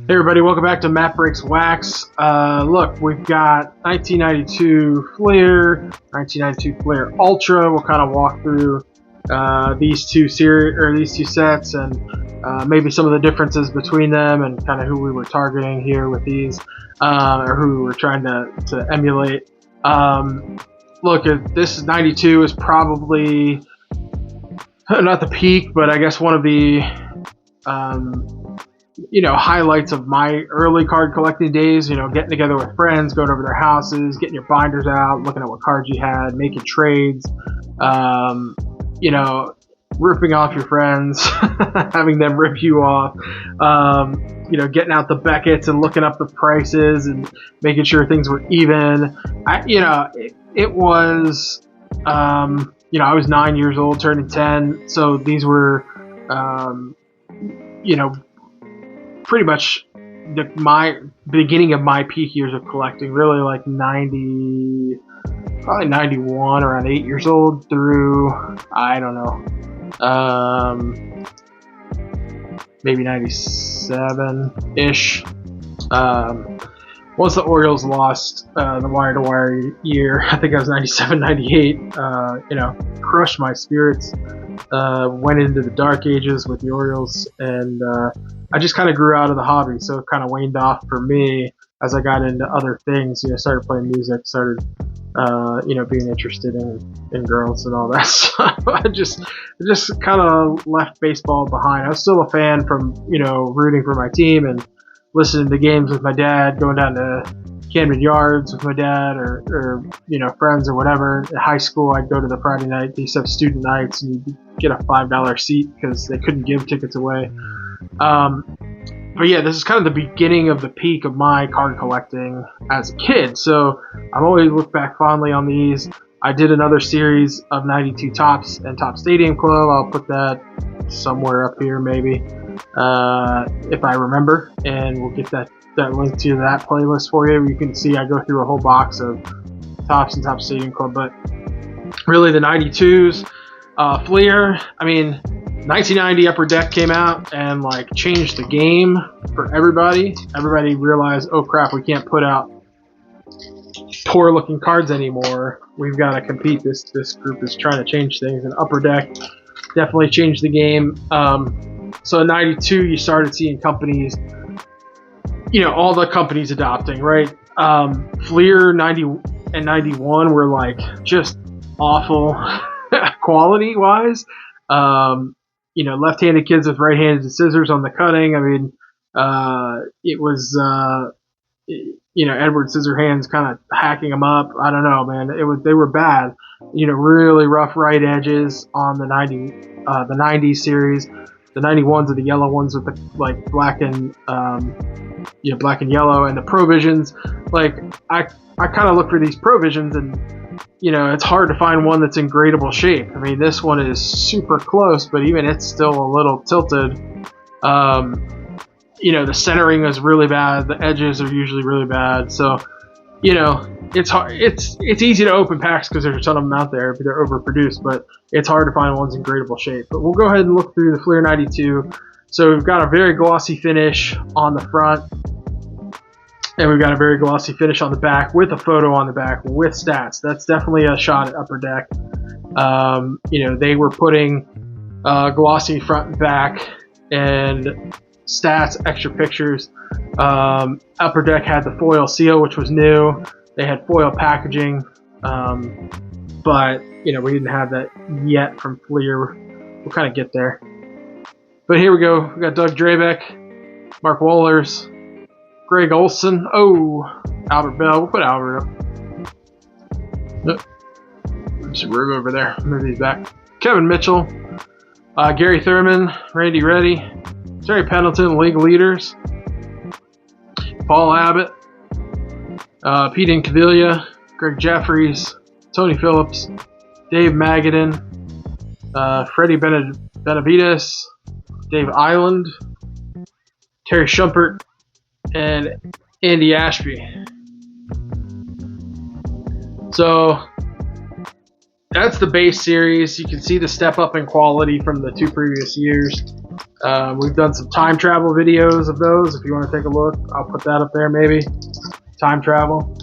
Hey everybody, welcome back to Matt Breaks Wax. Look, we've got 1992 Fleer, 1992 Fleer Ultra. We'll kind of walk through these two sets and maybe some of the differences between them and kind of who we were targeting here with these, or who we were trying to emulate. Look, this 92 is probably not the peak, but I guess one of the highlights of my early card collecting days, getting together with friends, going over their houses, getting your binders out, looking at what cards you had, making trades, ripping off your friends, having them rip you off, getting out the Beckett's and looking up the prices and making sure things were even. It was, I was 9 years old, turning 10, so these were, pretty much my beginning of my peak years of collecting, really like probably 91, around 8 years old through, I don't know, maybe 97-ish. Once the Orioles lost the wire-to-wire year, I think I was 97, 98, crushed my spirits, went into the dark ages with the Orioles, and I just kind of grew out of the hobby, so it kind of waned off for me as I got into other things, started playing music, started, being interested in girls and all that stuff. I just kind of left baseball behind. I was still a fan from, rooting for my team and listening to games with my dad, going down to Camden Yards with my dad or friends or whatever. In high school, I'd go to the Friday night. They used to have student nights, and you'd get a $5 seat because they couldn't give tickets away. But yeah, this is kind of the beginning of the peak of my card collecting as a kid. So I've always looked back fondly on these. I did another series of 92 Topps and Topps Stadium Club. I'll put that somewhere up here maybe, if I remember, and we'll get that link to that playlist for you. You can see I go through a whole box of Topps and Topps Stadium Club, but really the 92s, Fleer, 1990 Upper Deck came out and changed the game for everybody. Everybody realized, oh crap, we can't put out poor looking cards anymore. We've got to compete. This group is trying to change things, and Upper Deck definitely changed the game. So in 92 you started seeing companies, all the companies adopting, right? Fleer 90 and 91 were just awful quality wise. Left-handed kids with right-handed scissors on the cutting. It was, Edward Scissorhands kind of hacking them up. I don't know, man. They were bad. Really rough right edges on the 90 series. The 91s are the yellow ones with the black and yellow, and the Provisions. I kind of look for these Provisions, and it's hard to find one that's in gradable shape. This one is super close, but even it's still a little tilted. The centering is really bad. The edges are usually really bad. So, it's hard. It's easy to open packs because there's a ton of them out there, but they're overproduced. But it's hard to find ones in gradable shape. But we'll go ahead and look through the Fleer 92. So we've got a very glossy finish on the front, and we've got a very glossy finish on the back with a photo on the back with stats. That's definitely a shot at Upper Deck. They were putting glossy front and back and stats, extra pictures. Upper Deck had the foil seal, which was new. They had foil packaging, but we didn't have that yet from Fleer. We'll kind of get there. But here we go. We got Doug Drabek, Mark Wohlers, Greg Olson. Oh, Albert Bell. We'll put Albert up. Nope. Just room over there. Move these back. Kevin Mitchell, Gary Thurman, Randy Reddy, Terry Pendleton, League Leaders, Paul Abbott, Pete Incaviglia, Greg Jeffries, Tony Phillips, Dave Magadan, Freddie Benavides, Dave Island, Terry Shumpert, and Andy Ashby. So that's the base series. You can see the step up in quality from the two previous years. We've done some time travel videos of those. If you want to take a look, I'll put that up there maybe. Time travel.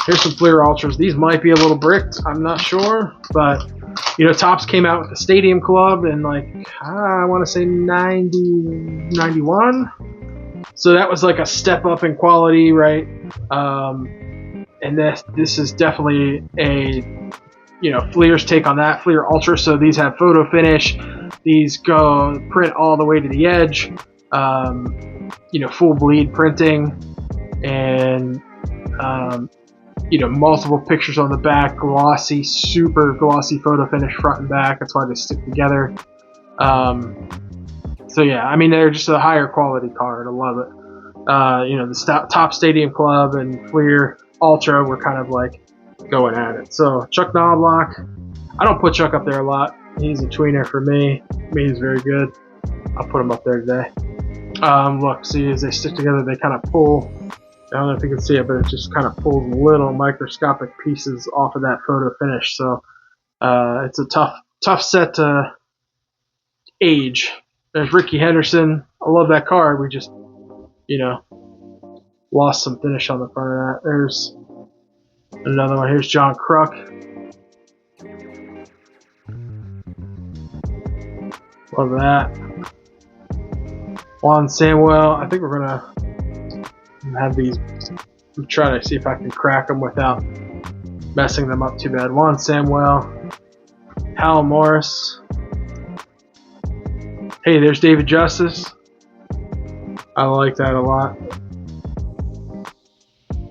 Here's some Fleer Ultras. These might be a little bricked. I'm not sure, but you know, Topps came out with the Stadium Club in like I want to say 90, 91. So that was like a step up in quality, right? And this is definitely a, you know, Fleer's take on that. Fleer Ultra. So these have photo finish. These go print all the way to the edge. You know, full bleed printing, and you know, multiple pictures on the back, glossy, super glossy photo finish front and back. That's why they stick together. So yeah, I mean, they're just a higher quality card. I love it. You know, the Topps Stadium Club and Fleer Ultra were kind of like going at it. So Chuck Knobloch, I don't put Chuck up there a lot. He's a tweener for me. He's very good. I'll put him up there today. Look, see, as they stick together, they kind of pull. I don't know if you can see it, but it just kind of pulls little microscopic pieces off of that photo finish. So it's a tough set to age. There's Rickey Henderson. I love that card. We just, you know, lost some finish on the front of that. There's another one. Here's John Kruk. Love that. Juan Samuel. I think we're gonna have these. I'm trying to see if I can crack them without messing them up too bad. Juan Samuel, Hal Morris. Hey, there's David Justice. I like that a lot.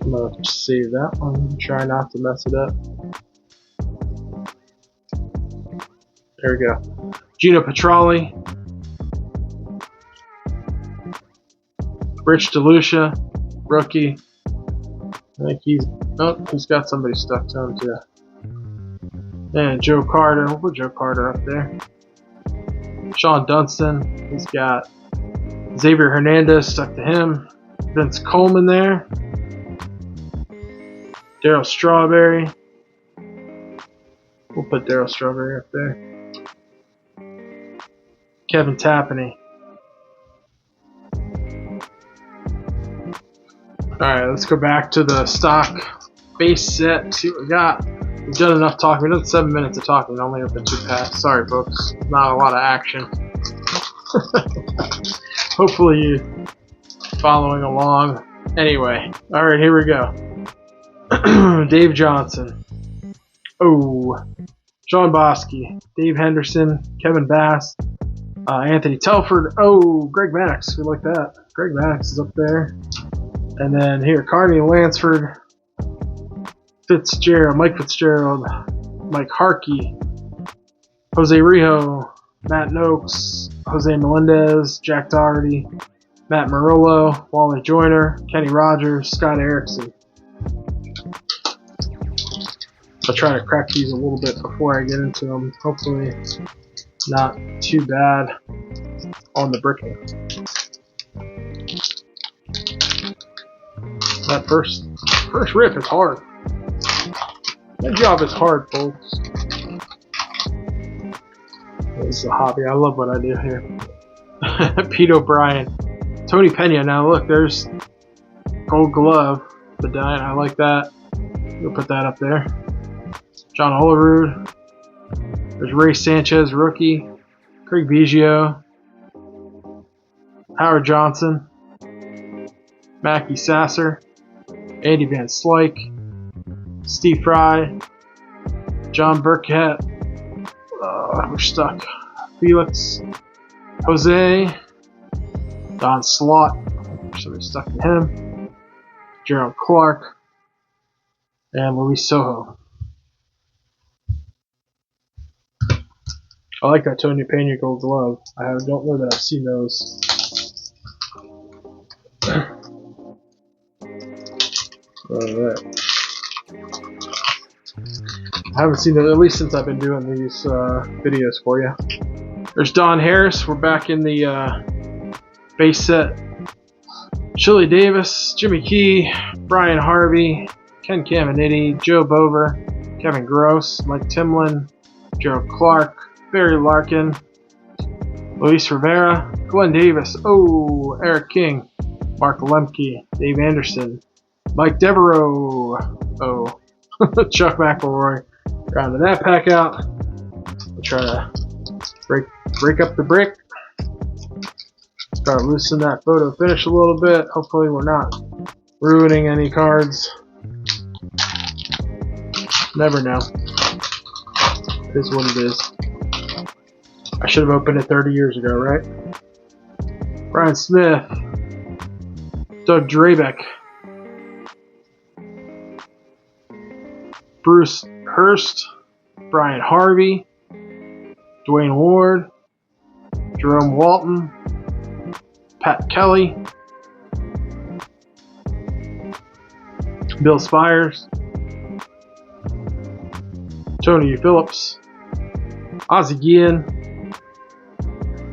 I'm gonna save that one. Try not to mess it up. There we go. Gino Petralli. Rich DeLucia, rookie. I think he's got somebody stuck to him too. And Joe Carter, we'll put Joe Carter up there. Sean Dunston, he's got Xavier Hernandez stuck to him. Vince Coleman there. Darryl Strawberry. We'll put Darryl Strawberry up there. Kevin Tapani. Alright, let's go back to the stock base set, see what we got. We've done enough talking. We've done 7 minutes of talking, only opened 2 packs. Sorry, folks. Not a lot of action. Hopefully you're following along. Anyway, alright, here we go. Dave Johnson. Oh, Sean Bosky. Dave Henderson. Kevin Bass. Anthony Telford. Oh, Greg Maddux. We like that. Greg Maddux is up there. And then here, Carney Lansford, Mike Fitzgerald, Mike Harkey, Jose Rijo, Matt Noakes, Jose Melendez, Jack Dougherty, Matt Murillo, Wally Joyner, Kenny Rogers, Scott Erickson. I'll try to crack these a little bit before I get into them. Hopefully not too bad on the bricking. That first rip is hard. That job is hard, folks. This is a hobby. I love what I do here. Pete O'Brien. Tony Pena. Now look, there's Gold Glove. Medallion. I like that. We'll put that up there. John Olerud. There's Ray Sanchez, rookie. Craig Biggio. Howard Johnson. Mackie Sasser. Andy Van Slyke, Steve Fry, John Burkett, we're stuck. Felix, Jose, Don Slott, so we're stuck to him. Gerald Clark, and Luis Sojo. I like that Tony Pena Gold Glove. I don't know that I've seen those. Alright. I haven't seen it at least since I've been doing these videos for you. There's Don Harris. We're back in the base set. Chili Davis, Jimmy Key, Brian Harvey, Ken Caminiti, Joe Bover, Kevin Gross, Mike Timlin, Gerald Clark, Barry Larkin, Luis Rivera, Glenn Davis, oh, Eric King, Mark Lemke, Dave Anderson, Mike Devereaux, oh, Chuck McElroy. Rounding that pack out. We'll try to break up the brick. Try to loosen that photo finish a little bit. Hopefully we're not ruining any cards. Never know. It is what it is. I should have opened it 30 years ago, right? Brian Smith. Doug Drabeck. Bruce Hurst. Brian Harvey. Dwayne Ward. Jerome Walton. Pat Kelly. Bill Spires. Tony Phillips. Ozzie Guillen.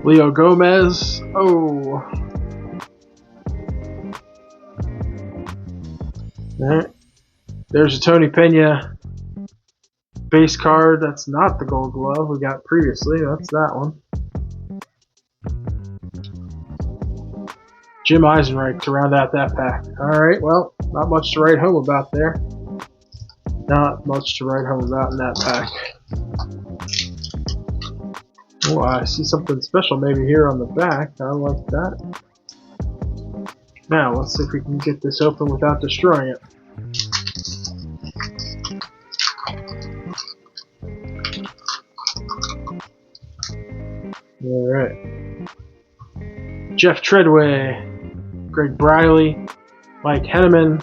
Leo Gomez. Oh. Alright. There's a Tony Pena base card. That's not the Gold Glove we got previously. That's that one. Jim Eisenreich to round out that pack. Alright, well, not much to write home about there. Not much to write home about in that pack. Oh, I see something special maybe here on the back. I like that. Now, let's see if we can get this open without destroying it. Alright. Jeff Treadway, Greg Briley, Mike Henneman,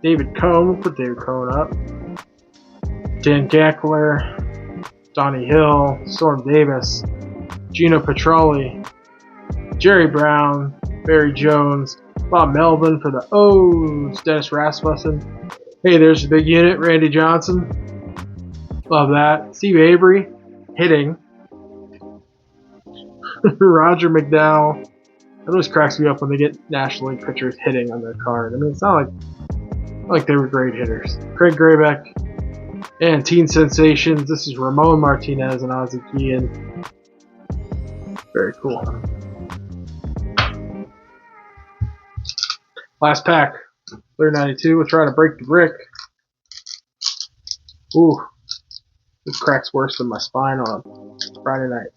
David Cohn, put David Cohn up, Dan Gackler, Donnie Hill, Storm Davis, Gino Petrelli, Jerry Brown, Barry Jones, Bob Melvin for the O's, Dennis Rasmussen. Hey, there's the big unit, Randy Johnson. Love that. Steve Avery, hitting. Roger McDowell. It always cracks me up when they get National League pitchers hitting on their card. I mean, it's not like they were great hitters. Craig Graybeck and Teen Sensations. This is Ramon Martinez and Ozzie Guillen. Very cool. Last pack. Clear 92. We're trying to break the brick. Ooh. This crack's worse than my spine on Friday night.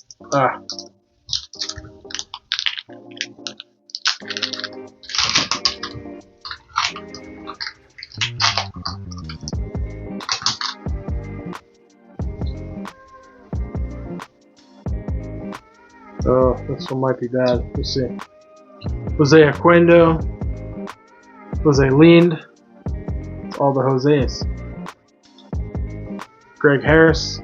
Oh, this one might be bad. Let's see. Jose Aquendo. Jose Lind. It's all the Jose's. Greg Harris.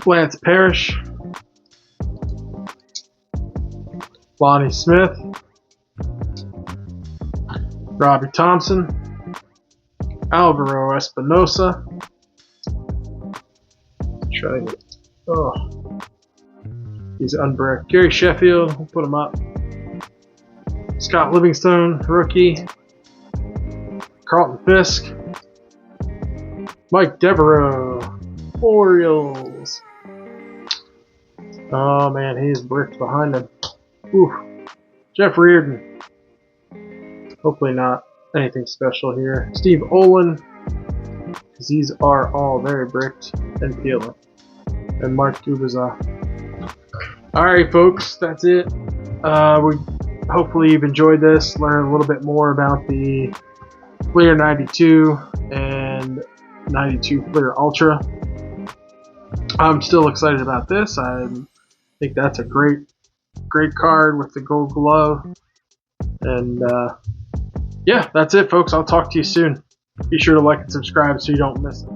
Lance Parrish. Lonnie Smith. Robbie Thompson. Alvaro Espinosa. Try to. Oh. He's unbricked. Gary Sheffield. We'll put him up. Scott Livingstone, rookie. Carlton Fisk. Mike Devereaux. Orioles. Oh man, he's bricked behind him. Ooh. Jeff Reardon. Hopefully not anything special here. Steve Olin. Because these are all very bricked and peeling. And Mark Dubaza. Alright folks, that's it. Hopefully you've enjoyed this, learned a little bit more about the Fleer 92 and 92 Fleer Ultra. I'm still excited about this. I think that's a great card with the Gold Glove. And yeah, that's it folks. I'll talk to you soon. Be sure to like and subscribe so you don't miss it.